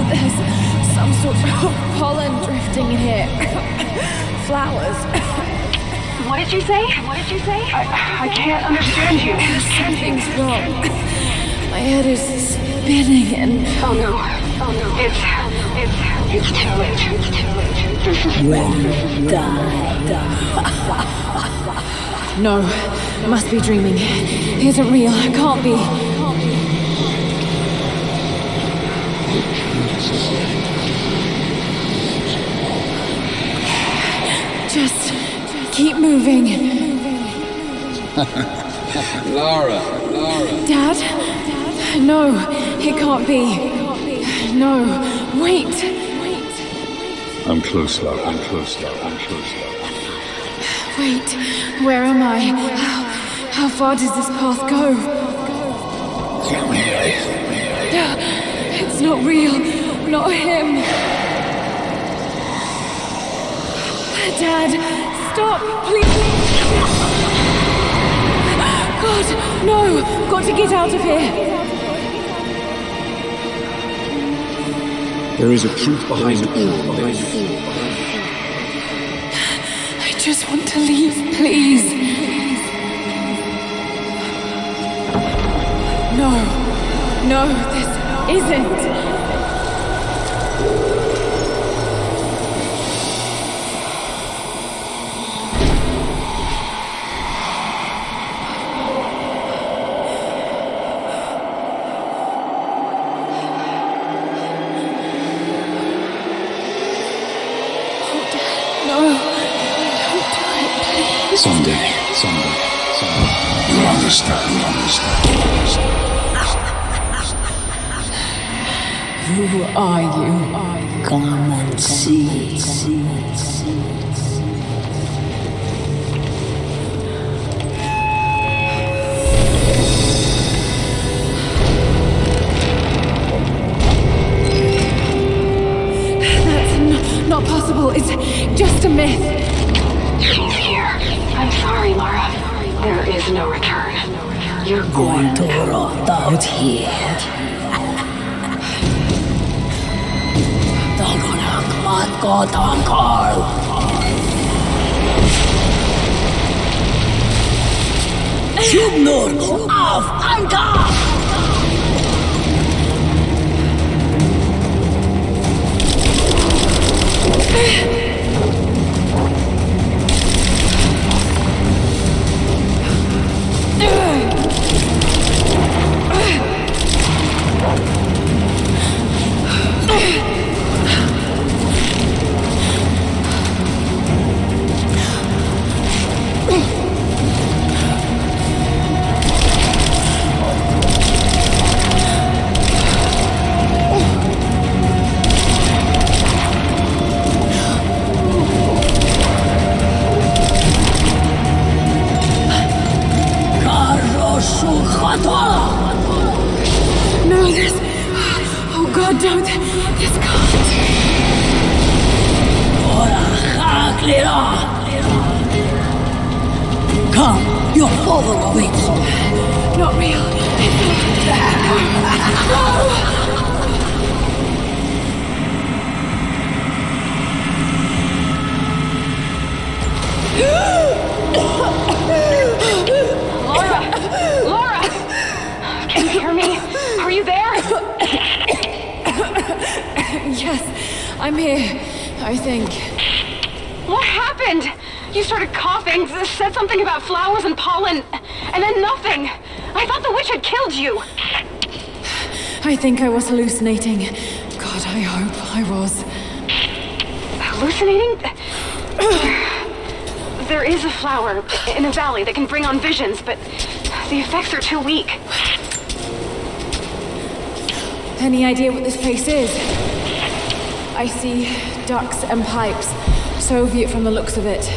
There's some sort of pollen drifting in here. Flowers. What did you say? I can't understand you. Something's wrong. My head is spinning and... Oh no. It's too late. This is When die. No, I must be dreaming. It isn't real. It can't be. Just keep moving. Lara. Dad? No, it can't be. No, wait. I'm close, love. Wait, where am I? How far does this path go? Come here. It's not real. Not him. Dad, stop, please. God, no. Got to get out of here. There is a truth behind all this. I just want to leave, please. No, this isn't. Someday. You'll understand. Who are you? Come and see. That's not possible. It's just a myth. She's here. I'm sorry, Lara. There is no return. You're Going to rot out here. Karl. Subnur auf Anker! No, this... Oh God, don't... This can't... Come, your father awaits. Not real. Laura! Can you hear me? Are you there? Yes, I'm here, I think. What happened? You started coughing, said something about flowers and pollen, and then nothing. I thought the witch had killed you. I think I was hallucinating. God, I hope I was. Hallucinating? There is a flower in a valley that can bring on visions, but the effects are too weak. Any idea what this place is? I see ducts and pipes. Soviet from the looks of it.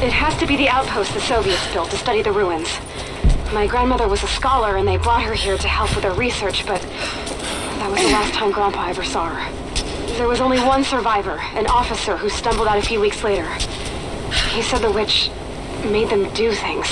It has to be the outpost the Soviets built to study the ruins. My grandmother was a scholar and they brought her here to help with her research, but that was the last time Grandpa ever saw her. There was only one survivor, an officer who stumbled out a few weeks later. He said the witch made them do things.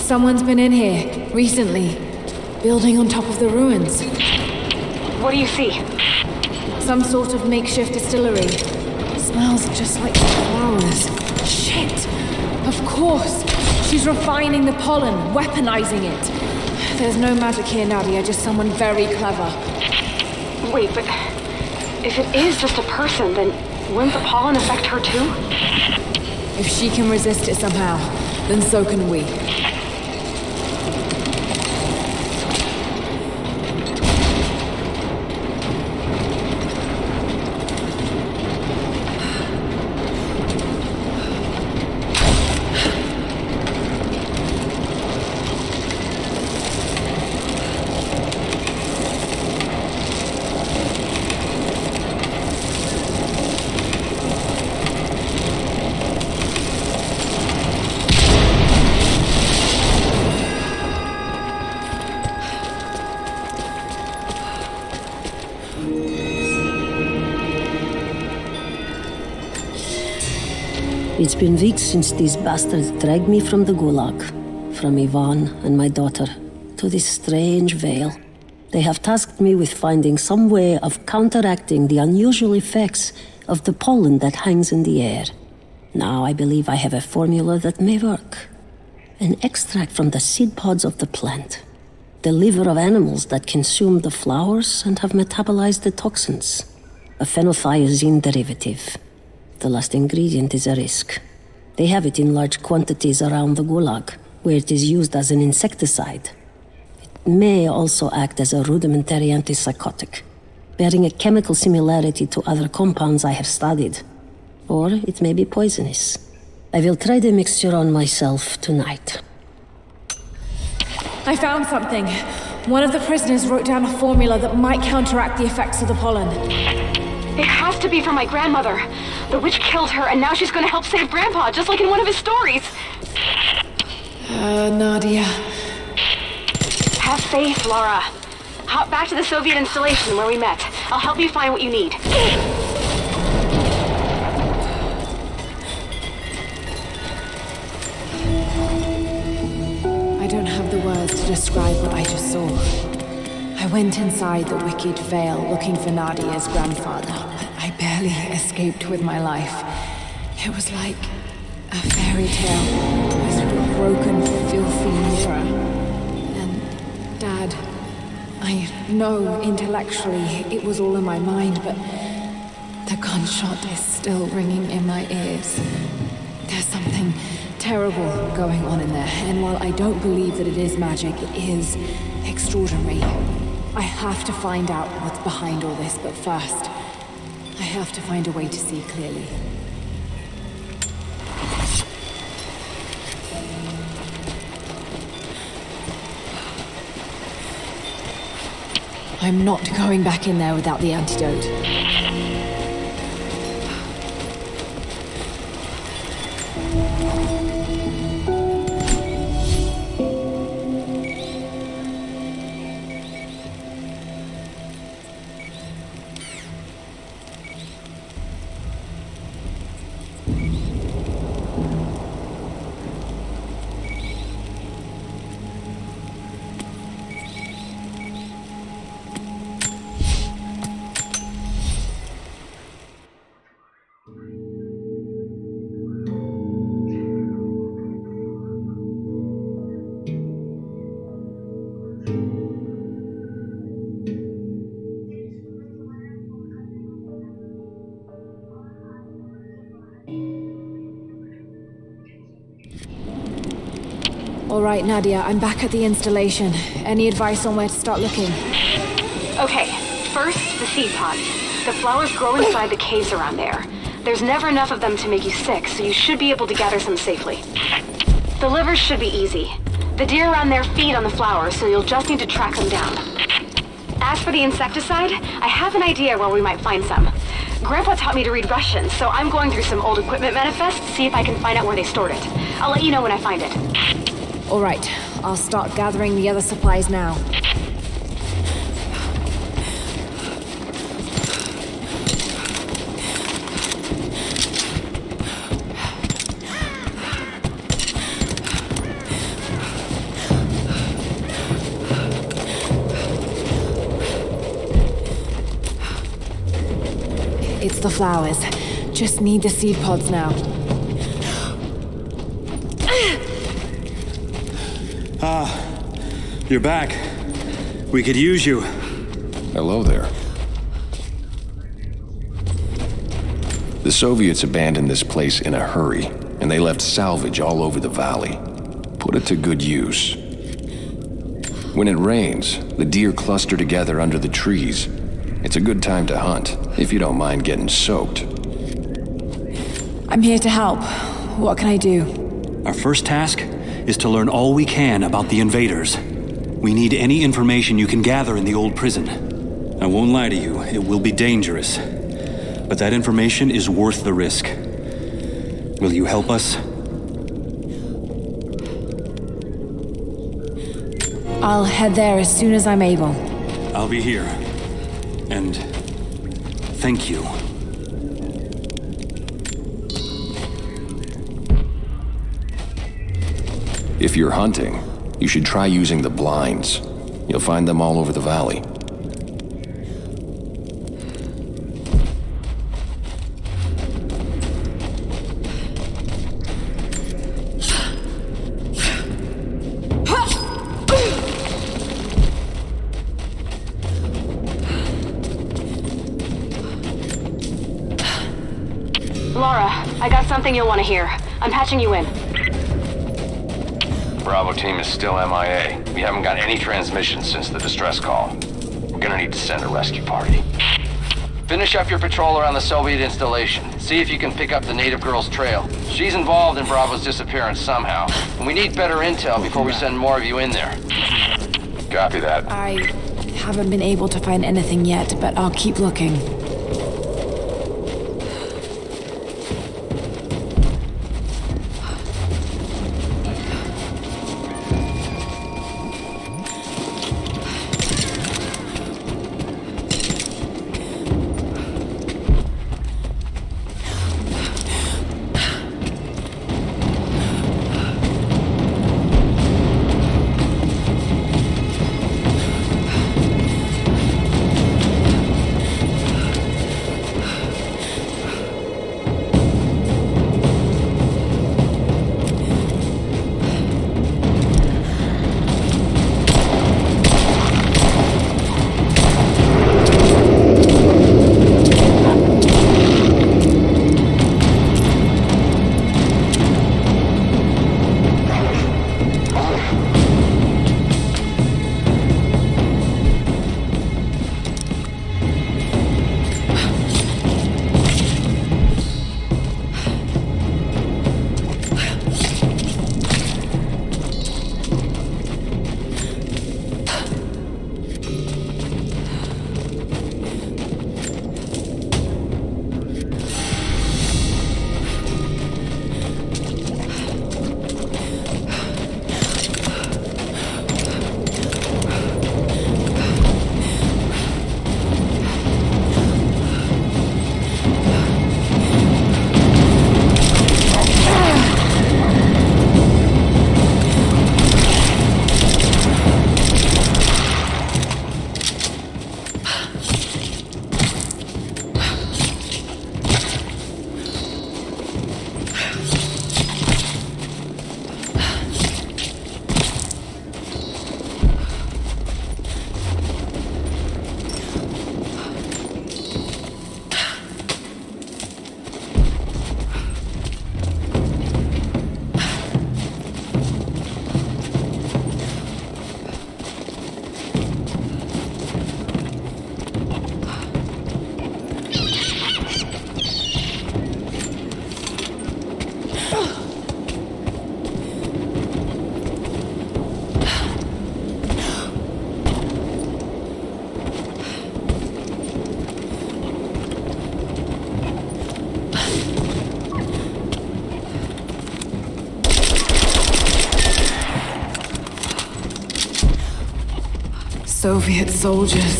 Someone's been in here, recently. Building on top of the ruins. What do you see? Some sort of makeshift distillery. Smells just like flowers. Shit! Of course! She's refining the pollen, weaponizing it. There's no magic here, Nadia, just someone very clever. Wait, but if it is just a person, then wouldn't the pollen affect her too? If she can resist it somehow, then so can we. It's been weeks since these bastards dragged me from the Gulag, from Ivan and my daughter, to this strange vale. They have tasked me with finding some way of counteracting the unusual effects of the pollen that hangs in the air. Now I believe I have a formula that may work. An extract from the seed pods of the plant. The liver of animals that consume the flowers and have metabolized the toxins. A phenothiazine derivative. The last ingredient is a risk. They have it in large quantities around the Gulag, where it is used as an insecticide. It may also act as a rudimentary antipsychotic, bearing a chemical similarity to other compounds I have studied. Or it may be poisonous. I will try the mixture on myself tonight. I found something. One of the prisoners wrote down a formula that might counteract the effects of the pollen. It has to be from my grandmother. The witch killed her, and now she's gonna help save Grandpa, just like in one of his stories. Nadia. Have faith, Laura. Hop back to the Soviet installation where we met. I'll help you find what you need. I don't have the words to describe what I just saw. I went inside the wicked veil looking for Nadia's grandfather, but I barely escaped with my life. It was like a fairy tale through a broken, filthy mirror. And Dad, I know intellectually it was all in my mind, but the gunshot is still ringing in my ears. There's something terrible going on in there, and while I don't believe that it is magic, it is extraordinary. I have to find out what's behind all this, but first, I have to find a way to see clearly. I'm not going back in there without the antidote. All right, Nadia, I'm back at the installation. Any advice on where to start looking? Okay, first, the seed pods. The flowers grow inside the caves around there. There's never enough of them to make you sick, so you should be able to gather some safely. The livers should be easy. The deer around there feed on the flowers, so you'll just need to track them down. As for the insecticide, I have an idea where we might find some. Grandpa taught me to read Russian, so I'm going through some old equipment manifests to see if I can find out where they stored it. I'll let you know when I find it. All right, I'll start gathering the other supplies now. the flowers. Just need the seed pods now. You're back. We could use you. Hello there. The Soviets abandoned this place in a hurry, and they left salvage all over the valley. Put it to good use. When it rains, the deer cluster together under the trees. It's a good time to hunt, if you don't mind getting soaked. I'm here to help. What can I do? Our first task is to learn all we can about the invaders. We need any information you can gather in the old prison. I won't lie to you, it will be dangerous. But that information is worth the risk. Will you help us? I'll head there as soon as I'm able. I'll be here. And thank you. If you're hunting, you should try using the blinds. You'll find them all over the valley. Laura, I got something you'll want to hear. I'm patching you in. Bravo team is still MIA. We haven't got any transmissions since the distress call. We're gonna need to send a rescue party. Finish up your patrol around the Soviet installation. See if you can pick up the native girl's trail. She's involved in Bravo's disappearance somehow, and we need better intel before we send more of you in there. Copy that. I haven't been able to find anything yet, but I'll keep looking. Soviet soldiers.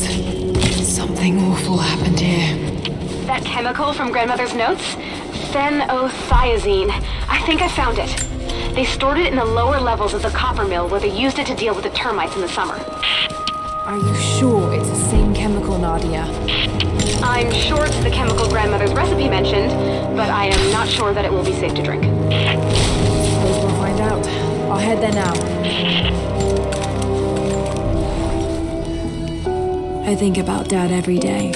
Something awful happened here. That chemical from Grandmother's notes? Phenothiazine. I think I found it. They stored it in the lower levels of the copper mill where they used it to deal with the termites in the summer. Are you sure it's the same chemical Nadia. I'm sure it's the chemical grandmother's recipe mentioned, but I am not sure that it will be safe to drink. Suppose we'll find out. I'll head there now. I think about Dad every day.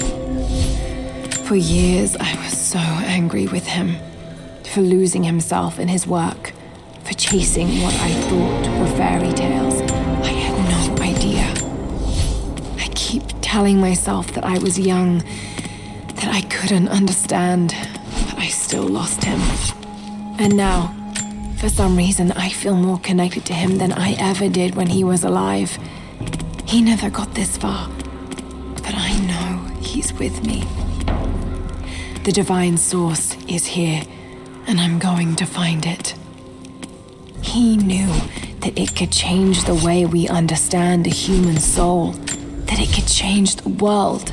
For years, I was so angry with him. For losing himself in his work. For chasing what I thought were fairy tales. I had no idea. I keep telling myself that I was young, that I couldn't understand, but I still lost him. And now, for some reason, I feel more connected to him than I ever did when he was alive. He never got this far, but I know he's with me. The divine source is here, and I'm going to find it. He knew that it could change the way we understand a human soul, that it could change the world.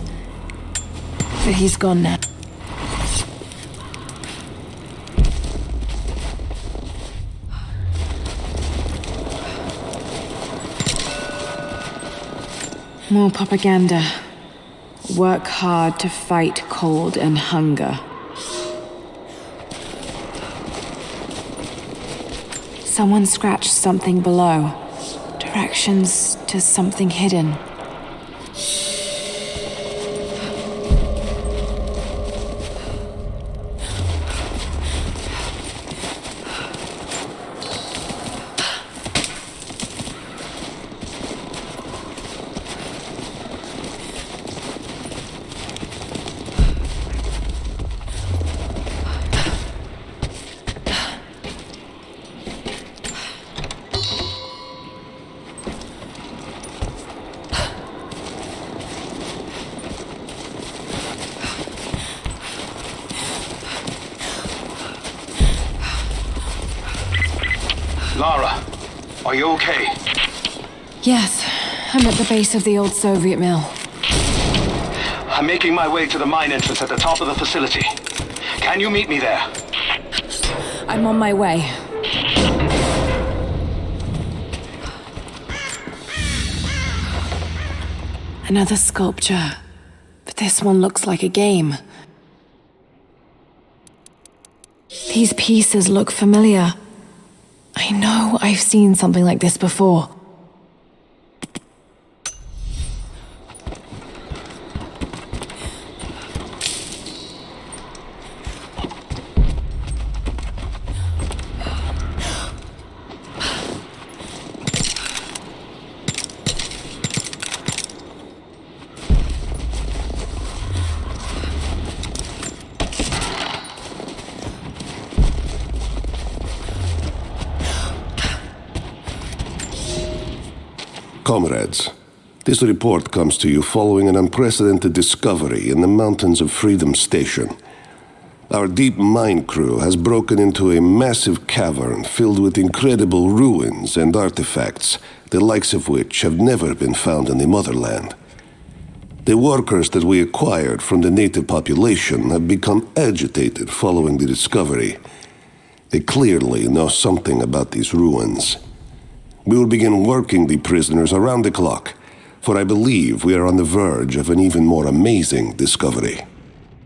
But he's gone now. More propaganda. Work hard to fight cold and hunger. Someone scratched something below. Directions to something hidden. Lara, are you okay? Yes, I'm at the base of the old Soviet mill. I'm making my way to the mine entrance at the top of the facility. Can you meet me there? I'm on my way. Another sculpture, but this one looks like a game. These pieces look familiar. I know I've seen something like this before. Comrades, this report comes to you following an unprecedented discovery in the mountains of Freedom Station. Our deep mine crew has broken into a massive cavern filled with incredible ruins and artifacts, the likes of which have never been found in the motherland. The workers that we acquired from the native population have become agitated following the discovery. They clearly know something about these ruins. We will begin working the prisoners around the clock, for I believe we are on the verge of an even more amazing discovery.